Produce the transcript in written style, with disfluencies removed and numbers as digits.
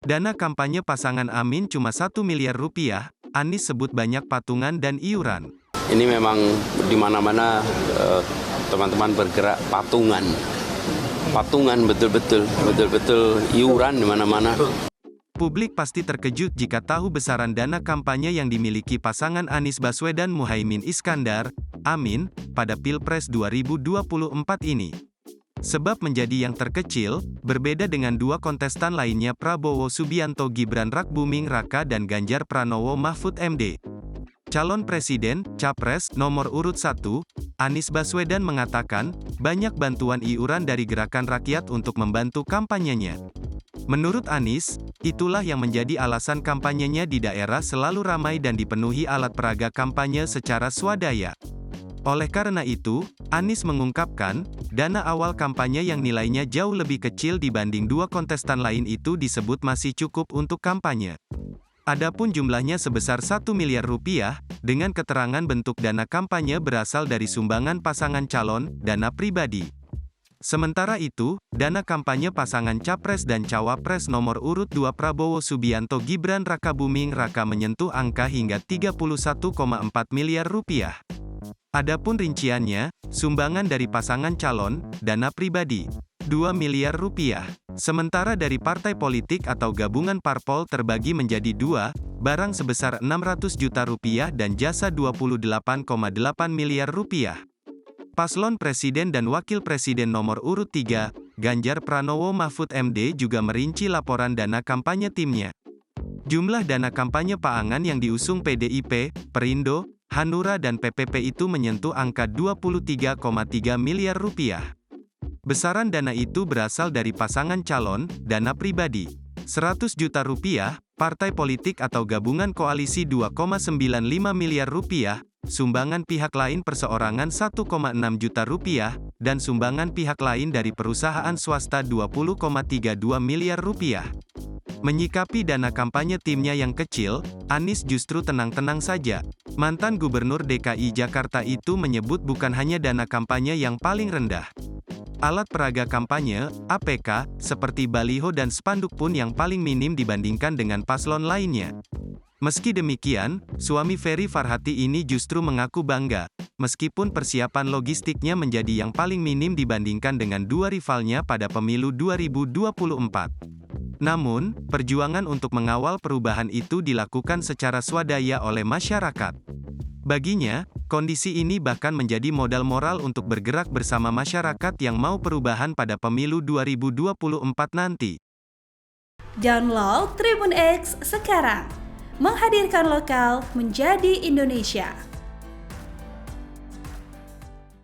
Dana kampanye pasangan Amin cuma 1 miliar rupiah, Anies sebut banyak patungan dan iuran. Ini memang di mana-mana teman-teman bergerak patungan. Patungan betul-betul iuran di mana-mana. Publik pasti terkejut jika tahu besaran dana kampanye yang dimiliki pasangan Anies Baswedan Muhaimin Iskandar, Amin, pada Pilpres 2024 ini. Sebab menjadi yang terkecil, berbeda dengan dua kontestan lainnya Prabowo Subianto Gibran Rakbuming Raka dan Ganjar Pranowo Mahfud MD. Calon Presiden, Capres, nomor urut 1, Anies Baswedan mengatakan, banyak bantuan iuran dari gerakan rakyat untuk membantu kampanyenya. Menurut Anies, itulah yang menjadi alasan kampanyenya di daerah selalu ramai dan dipenuhi alat peraga kampanye secara swadaya. Oleh karena itu, Anies mengungkapkan, dana awal kampanye yang nilainya jauh lebih kecil dibanding dua kontestan lain itu disebut masih cukup untuk kampanye. Adapun jumlahnya sebesar 1 miliar rupiah, dengan keterangan bentuk dana kampanye berasal dari sumbangan pasangan calon, dana pribadi. Sementara itu, dana kampanye pasangan Capres dan Cawapres nomor urut 2 Prabowo Subianto Gibran Rakabuming Raka menyentuh angka hingga 31,4 miliar rupiah. Adapun rinciannya, sumbangan dari pasangan calon, dana pribadi, 2 miliar rupiah. Sementara dari partai politik atau gabungan parpol terbagi menjadi dua, barang sebesar 600 juta rupiah dan jasa 28,8 miliar rupiah. Paslon Presiden dan Wakil Presiden nomor urut 3, Ganjar Pranowo Mahfud MD juga merinci laporan dana kampanye timnya. Jumlah dana kampanye paangan yang diusung PDIP, Perindo, Hanura dan PPP itu menyentuh angka 23,3 miliar rupiah. Besaran dana itu berasal dari pasangan calon, dana pribadi, 100 juta rupiah, partai politik atau gabungan koalisi 2,95 miliar rupiah, sumbangan pihak lain perseorangan 1,6 juta rupiah, dan sumbangan pihak lain dari perusahaan swasta 20,32 miliar rupiah. Menyikapi dana kampanye timnya yang kecil, Anies justru tenang-tenang saja. Mantan Gubernur DKI Jakarta itu menyebut bukan hanya dana kampanye yang paling rendah. Alat peraga kampanye, APK, seperti baliho dan spanduk pun yang paling minim dibandingkan dengan paslon lainnya. Meski demikian, suami Ferry Farhati ini justru mengaku bangga, meskipun persiapan logistiknya menjadi yang paling minim dibandingkan dengan dua rivalnya pada pemilu 2024. Namun, perjuangan untuk mengawal perubahan itu dilakukan secara swadaya oleh masyarakat. Baginya, kondisi ini bahkan menjadi modal moral untuk bergerak bersama masyarakat yang mau perubahan pada pemilu 2024 nanti. Download Tribun X sekarang, menghadirkan lokal menjadi Indonesia.